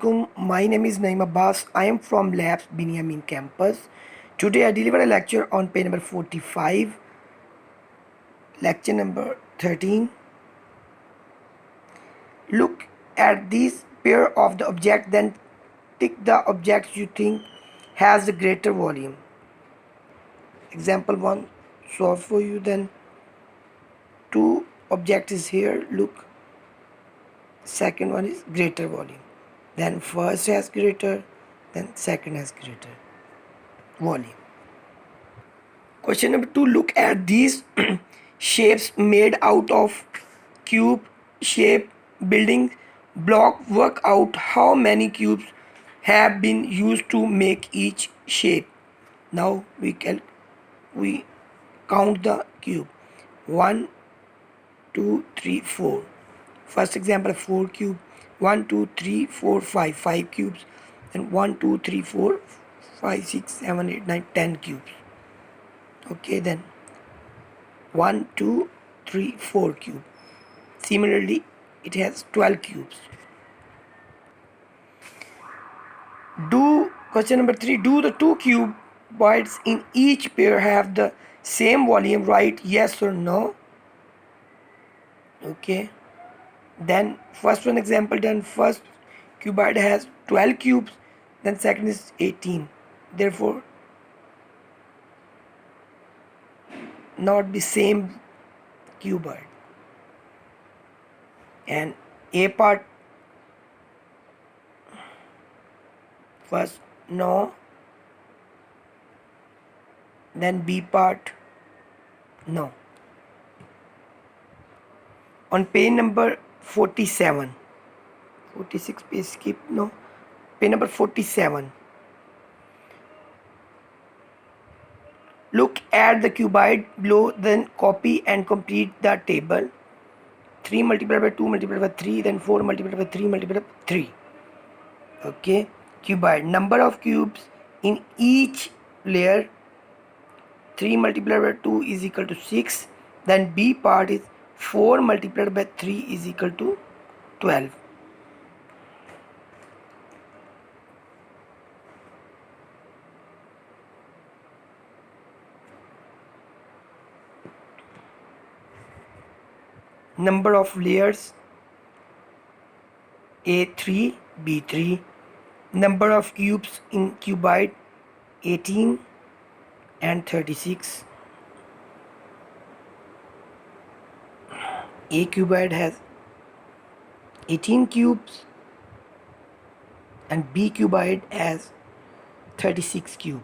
My name is Naim Abbas. I am from Labs Binyameen campus. Today I deliver a lecture on page number 45, lecture number 13. Look at this pair of the object, then tick the object you think has the greater volume. Example 1 solve for you. Then two object is here. Look, second one is greater volume. Then first has greater, then second has greater volume. Question number 2, look at these shapes made out of cube shape building block. Work out how many cubes have been used to make each shape. Now we count the cube. 1 2 3 4. First example, 4 cube. 1 2 3 4 5. 5 cubes. And 1 2 3 4 5 6 7 8 9 10 cubes. Okay, then 1 2 3 4 cube. Similarly, it has 12 cubes. Question number 3, do the two cuboids in each pair have the same volume? Write yes or no. Okay, then first one example done. First cuboid has 12 cubes, then second is 18. Therefore not the same cuboid. And A part, first no, then B part no. On page number 47, 46 page skip, no, page number 47, look at the cuboid below, then copy and complete the table. 3 multiplied by 2 multiplied by 3, then 4 multiplied by 3 multiplied by 3. Okay, cuboid, number of cubes in each layer. 3 multiplied by 2 is equal to 6. Then B part is 4 multiplied by 3 is equal to 12. Number of layers, A3, B3. Number of cubes in cuboid, 18 and 36. A cuboid has 18 cubes and B cuboid has 36 cubes.